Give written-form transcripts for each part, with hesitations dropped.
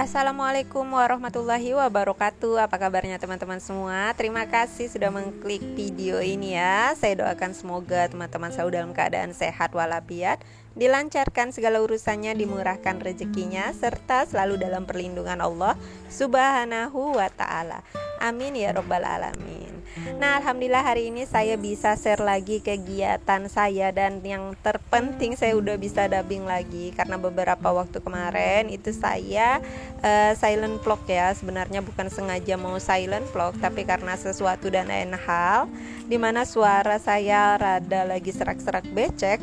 Assalamualaikum warahmatullahi wabarakatuh. Apa kabarnya teman-teman semua? Terima kasih sudah mengklik video ini ya. Saya doakan semoga teman-teman selalu dalam keadaan sehat walafiat, dilancarkan segala urusannya, dimurahkan rezekinya, serta selalu dalam perlindungan Allah Subhanahu wa ta'ala. Amin ya robbal alamin. Nah, alhamdulillah hari ini saya bisa share lagi kegiatan saya, dan yang terpenting saya udah bisa dubbing lagi, karena beberapa waktu kemarin itu saya silent vlog ya. Sebenarnya bukan sengaja mau silent vlog, tapi karena sesuatu dan lain hal dimana suara saya rada lagi serak-serak becek.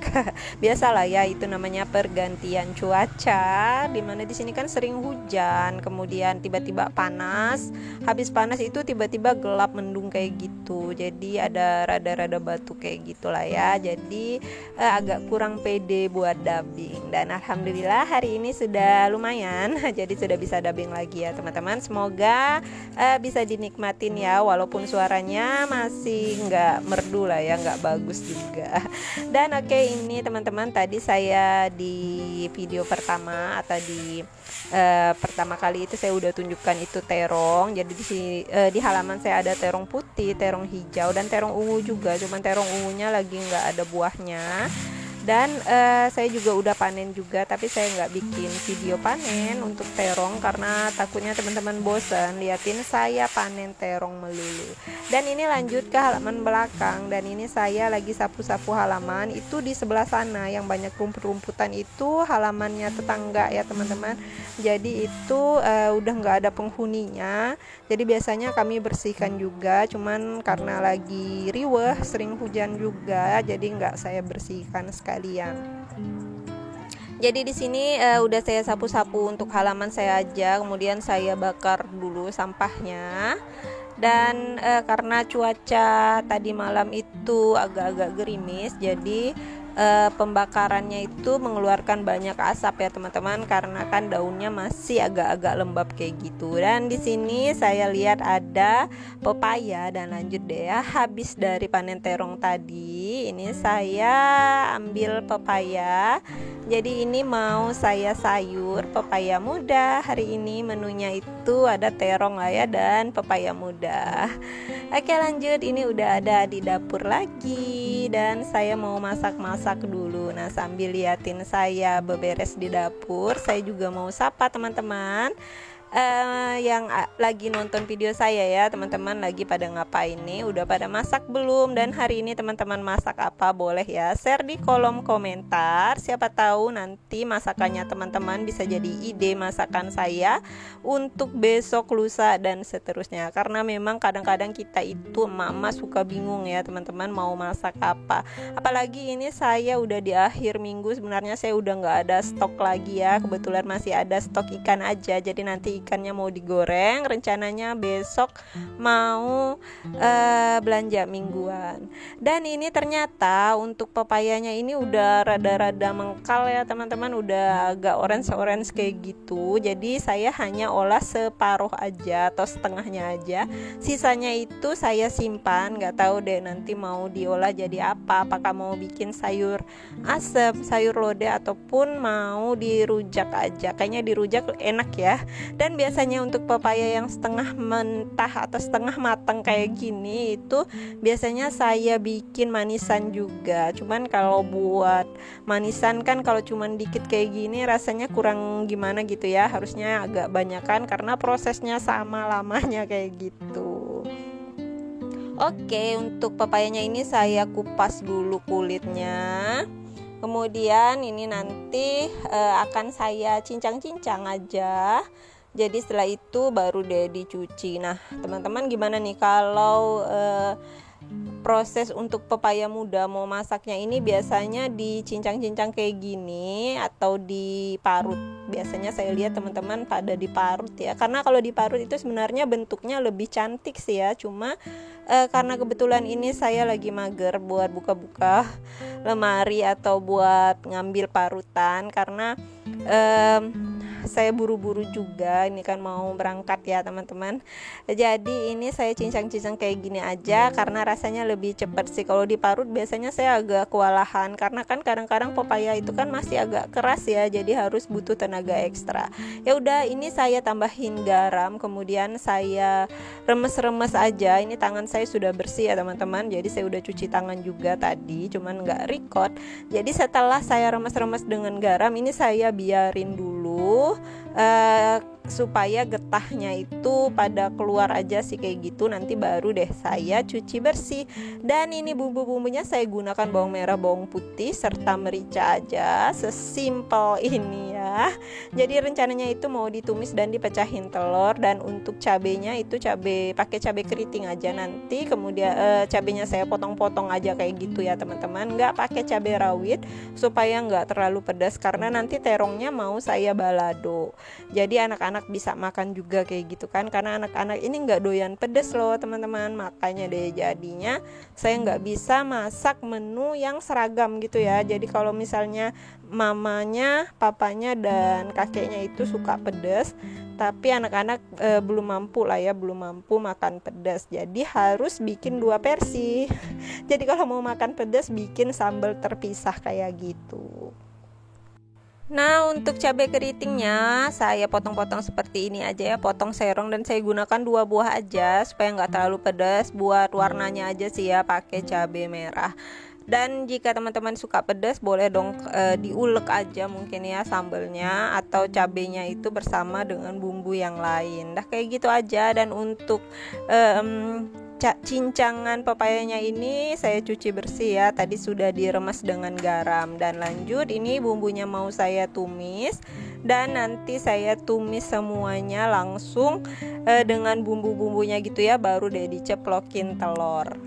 Biasalah ya, itu namanya pergantian cuaca, dimana di sini kan sering hujan, kemudian tiba-tiba panas, habis panas itu tiba-tiba gelap mendung kayak gitu. Jadi ada rada-rada batuk kayak gitulah ya. Jadi agak kurang pede buat dubbing, dan alhamdulillah hari ini sudah lumayan. Jadi sudah bisa dubbing lagi ya teman-teman. Semoga bisa dinikmatin ya, walaupun suaranya masih nggak merdu lah ya, nggak bagus juga. Dan oke, ini teman-teman, tadi saya di video pertama atau di pertama kali itu saya udah tunjukkan itu terong. Jadi di halaman saya ada terong putih, terong hijau, dan terong ungu juga. Cuman terong ungunya lagi nggak ada buahnya. Dan saya juga udah panen juga, tapi saya nggak bikin video panen untuk terong karena takutnya teman-teman bosan liatin saya panen terong melulu. Dan ini lanjut ke halaman belakang, dan ini saya lagi sapu-sapu halaman. Itu di sebelah sana yang banyak rumput-rumputan itu halamannya tetangga ya teman-teman. Jadi itu udah nggak ada penghuninya. Jadi biasanya kami bersihkan juga, cuman karena lagi riweh, sering hujan juga, jadi nggak saya bersihkan sekalian. Jadi di sini udah saya sapu-sapu untuk halaman saya aja, kemudian saya bakar dulu sampahnya. Dan karena cuaca tadi malam itu agak-agak gerimis, jadi pembakarannya itu mengeluarkan banyak asap ya teman-teman, karena kan daunnya masih agak-agak lembab kayak gitu. Dan di sini saya lihat ada pepaya, dan lanjut deh ya, habis dari panen terong tadi ini saya ambil pepaya. Jadi ini mau saya sayur pepaya muda. Hari ini menunya itu ada terong lah ya, dan pepaya muda. Oke, lanjut, ini udah ada di dapur lagi, dan saya mau masak-masak dulu. Nah, sambil liatin saya beberes di dapur, saya juga mau sapa teman-teman yang lagi nonton video saya ya. Teman-teman lagi pada ngapain nih? Udah pada masak belum? Dan hari ini teman-teman masak apa? Boleh ya share di kolom komentar. Siapa tahu nanti masakannya teman-teman bisa jadi ide masakan saya untuk besok, lusa, dan seterusnya. Karena memang kadang-kadang kita itu emak-emak suka bingung ya teman-teman, mau masak apa. Apalagi ini saya udah di akhir minggu, sebenarnya saya udah nggak ada stok lagi ya. Kebetulan masih ada stok ikan aja. Jadi nanti ikannya mau digoreng, rencananya besok mau belanja mingguan. Dan ini ternyata untuk pepayanya ini udah rada-rada mengkal ya teman-teman, udah agak orange kayak gitu. Jadi saya hanya olah separuh aja atau setengahnya aja, sisanya itu saya simpan. Nggak tahu deh nanti mau diolah jadi apa, apakah mau bikin sayur asem, sayur lodeh, ataupun mau dirujak aja. Kayaknya dirujak enak ya. Dan biasanya untuk pepaya yang setengah mentah atau setengah matang kayak gini itu biasanya saya bikin manisan juga. Cuman kalau buat manisan kan kalau cuman dikit kayak gini rasanya kurang gimana gitu ya. Harusnya agak banyakan karena prosesnya sama lamanya kayak gitu. Oke, untuk pepayanya ini saya kupas dulu kulitnya. Kemudian ini nanti akan saya cincang-cincang aja. Jadi setelah itu baru deh dicuci. Nah teman-teman, gimana nih kalau proses untuk pepaya muda mau masaknya ini? Biasanya dicincang-cincang kayak gini atau diparut. Biasanya saya lihat teman-teman pada diparut ya, karena kalau diparut itu sebenarnya bentuknya lebih cantik sih ya. Cuma karena kebetulan ini saya lagi mager buat buka-buka lemari atau buat ngambil parutan, karena saya buru-buru juga, ini kan mau berangkat ya teman-teman. Jadi ini saya cincang-cincang kayak gini aja karena rasanya lebih cepat sih. Kalau diparut biasanya saya agak kewalahan karena kan kadang-kadang pepaya itu kan masih agak keras ya, jadi harus butuh tenaga ekstra. Ya udah, ini saya tambahin garam, kemudian saya remes-remes aja. Ini tangan saya sudah bersih ya teman-teman, jadi saya udah cuci tangan juga tadi, cuman nggak record. Jadi setelah saya remes-remes dengan garam, ini saya biarin dulu supaya getahnya itu pada keluar aja sih kayak gitu. Nanti baru deh saya cuci bersih. Dan ini bumbu-bumbunya saya gunakan bawang merah, bawang putih serta merica aja, sesimpel ini ya. Jadi rencananya itu mau ditumis dan dipecahin telur. Dan untuk cabenya itu pakai cabai keriting aja nanti. Kemudian cabenya saya potong-potong aja kayak gitu ya teman-teman, nggak pakai cabai rawit supaya nggak terlalu pedas karena nanti terongnya mau saya balado. Jadi anak-anak bisa makan juga kayak gitu kan, karena anak-anak ini nggak doyan pedes loh teman-teman. Makanya deh jadinya saya nggak bisa masak menu yang seragam gitu ya. Jadi kalau misalnya mamanya, papanya dan kakeknya itu suka pedas, tapi anak-anak belum mampu makan pedas, jadi harus bikin 2 versi. Jadi kalau mau makan pedas bikin sambal terpisah kayak gitu. Nah, untuk cabai keritingnya saya potong-potong seperti ini aja ya, potong serong, dan saya gunakan 2 buah aja supaya nggak terlalu pedas. Buat warnanya aja sih ya, pakai cabai merah. Dan jika teman-teman suka pedas boleh dong diulek aja mungkin ya sambalnya atau cabenya itu bersama dengan bumbu yang lain. Dah kayak gitu aja. Dan untuk cincangan pepayanya ini saya cuci bersih ya, tadi sudah diremas dengan garam. Dan lanjut, ini bumbunya mau saya tumis, dan nanti saya tumis semuanya langsung dengan bumbu-bumbunya gitu ya, baru deh diceplokin telur.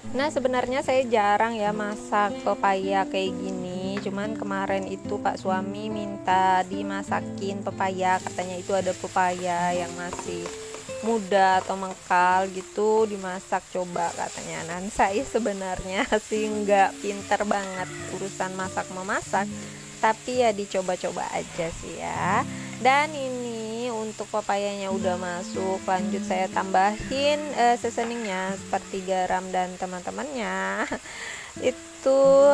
Nah, sebenarnya saya jarang ya masak pepaya kayak gini. Cuman kemarin itu Pak suami minta dimasakin pepaya. Katanya itu ada pepaya yang masih muda atau mengkal gitu, dimasak coba katanya. Nah, saya sebenarnya sih nggak pinter banget urusan masak memasak, tapi ya dicoba-coba aja sih ya. Dan ini untuk pepayanya udah masuk, lanjut saya tambahin seasoningnya seperti garam dan teman-temannya. Itu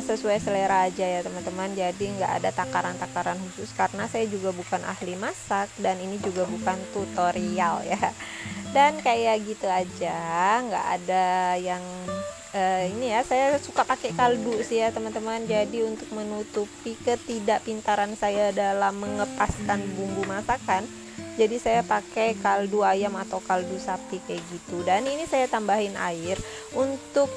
sesuai selera aja ya teman-teman, jadi nggak ada takaran-takaran khusus karena saya juga bukan ahli masak dan ini juga bukan tutorial ya. Dan kayak gitu aja, nggak ada yang ini ya, saya suka pakai kaldu sih ya teman-teman. Jadi untuk menutupi ketidakpintaran saya dalam mengepaskan bumbu masakan, jadi saya pakai kaldu ayam atau kaldu sapi kayak gitu. Dan ini saya tambahin air. Untuk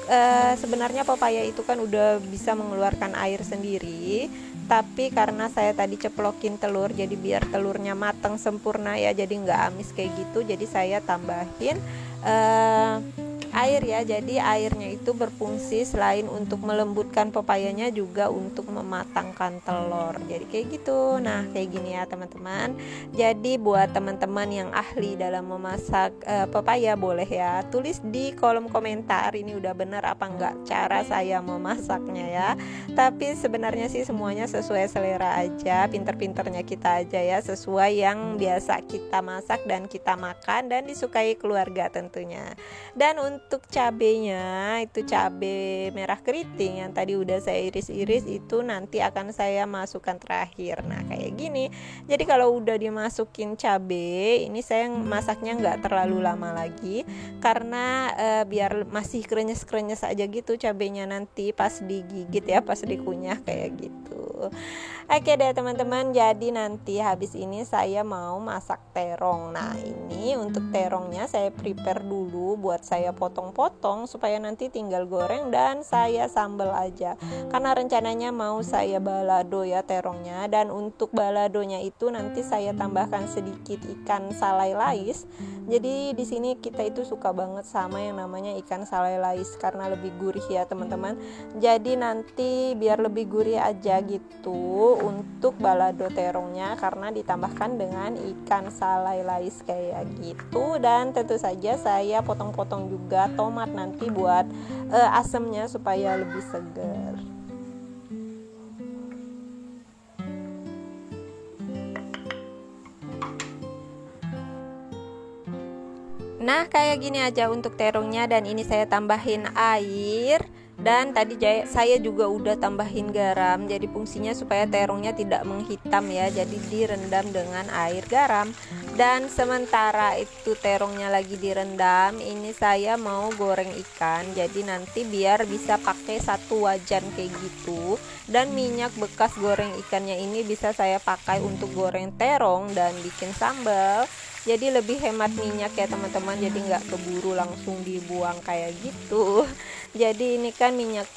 sebenarnya pepaya itu kan udah bisa mengeluarkan air sendiri, tapi karena saya tadi ceplokin telur, jadi biar telurnya matang sempurna ya, jadi nggak amis kayak gitu, jadi saya tambahin air ya. Jadi airnya itu berfungsi selain untuk melembutkan pepayanya juga untuk mematangkan telur. Jadi kayak gitu. Nah, kayak gini ya teman-teman. Jadi buat teman-teman yang ahli dalam memasak pepaya, boleh ya tulis di kolom komentar ini udah benar apa enggak cara saya memasaknya ya. Tapi sebenarnya sih semuanya sesuai selera aja, pinter-pinternya kita aja ya, sesuai yang biasa kita masak dan kita makan dan disukai keluarga tentunya. Dan untuk cabenya itu cabai merah keriting yang tadi udah saya iris-iris, itu nanti akan saya masukkan terakhir. Nah, kayak gini. Jadi kalau udah dimasukin cabai, ini saya masaknya nggak terlalu lama lagi karena biar masih krenyes-krenyes aja gitu cabenya nanti pas digigit ya, pas dikunyah kayak gitu. Oke deh teman-teman, jadi nanti habis ini saya mau masak terong. Nah, ini untuk terongnya saya prepare dulu buat saya potong-potong supaya nanti tinggal goreng dan saya sambal aja. Karena rencananya mau saya balado ya terongnya, dan untuk baladonya itu nanti saya tambahkan sedikit ikan salai lais. Jadi di sini kita itu suka banget sama yang namanya ikan salai lais karena lebih gurih ya teman-teman. Jadi nanti biar lebih gurih aja gitu untuk balado terongnya karena ditambahkan dengan ikan salai lais kayak gitu. Dan tentu saja saya potong-potong juga tomat nanti buat asemnya supaya lebih segar. Nah kayak gini aja untuk terongnya, dan ini saya tambahin air. Dan tadi saya juga udah tambahin garam. Jadi fungsinya supaya terongnya tidak menghitam ya. Jadi direndam dengan air garam. Dan sementara itu terongnya lagi direndam, ini saya mau goreng ikan. Jadi nanti biar bisa pakai satu wajan kayak gitu. Dan minyak bekas goreng ikannya ini bisa saya pakai untuk goreng terong dan bikin sambal. Jadi lebih hemat minyak ya teman-teman, jadi nggak keburu langsung dibuang kayak gitu. Jadi ini kan minyak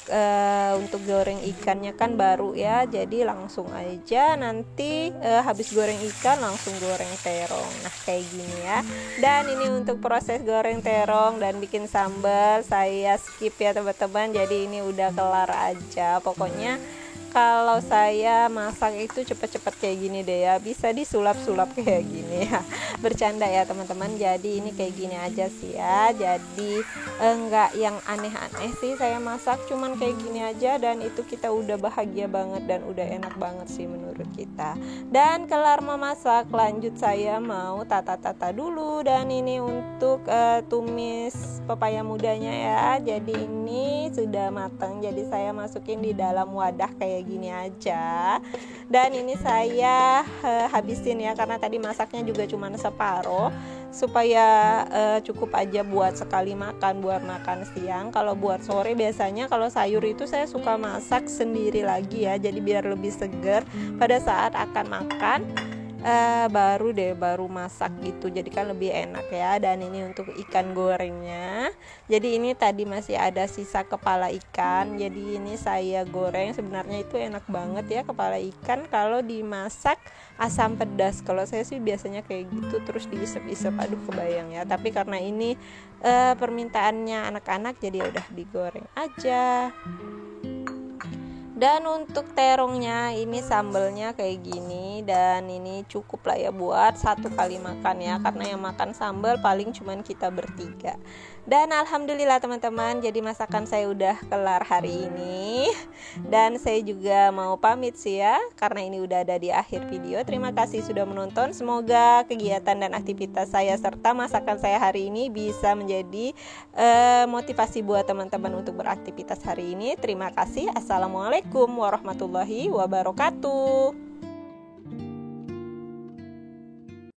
untuk goreng ikannya kan baru ya, jadi langsung aja nanti habis goreng ikan langsung goreng terong. Nah kayak gini ya. Dan ini untuk proses goreng terong dan bikin sambal saya skip ya teman-teman, jadi ini udah kelar aja. Pokoknya kalau saya masak itu cepet-cepet kayak gini deh ya, bisa disulap-sulap kayak gini ya. Bercanda ya teman-teman, jadi ini kayak gini aja sih ya. Jadi enggak yang aneh-aneh sih saya masak, cuman kayak gini aja, dan itu kita udah bahagia banget dan udah enak banget sih menurut kita. Dan kelar memasak, lanjut saya mau tata-tata dulu. Dan ini untuk tumis pepaya mudanya ya. Jadi ini sudah matang, jadi saya masukin di dalam wadah kayak gini aja. Dan ini saya habisin ya, karena tadi masaknya juga cuma separuh supaya cukup aja buat sekali makan, buat makan siang. Kalau buat sore biasanya kalau sayur itu saya suka masak sendiri lagi ya, jadi biar lebih segar pada saat akan makan. Baru masak gitu, jadi kan lebih enak ya. Dan ini untuk ikan gorengnya, jadi ini tadi masih ada sisa kepala ikan, jadi ini saya goreng. Sebenarnya itu enak banget ya kepala ikan kalau dimasak asam pedas. Kalau saya sih biasanya kayak gitu, terus diisep-isep, aduh kebayang ya. Tapi karena ini permintaannya anak-anak, jadi udah digoreng aja. Dan untuk terongnya ini sambelnya kayak gini, dan ini cukup lah ya buat satu kali makan ya, karena yang makan sambal paling cuman kita bertiga. Dan alhamdulillah teman-teman, jadi masakan saya udah kelar hari ini. Dan saya juga mau pamit sih ya, karena ini udah ada di akhir video. Terima kasih sudah menonton. Semoga kegiatan dan aktivitas saya serta masakan saya hari ini bisa menjadi motivasi buat teman-teman untuk beraktivitas hari ini. Terima kasih. Assalamualaikum warahmatullahi wabarakatuh.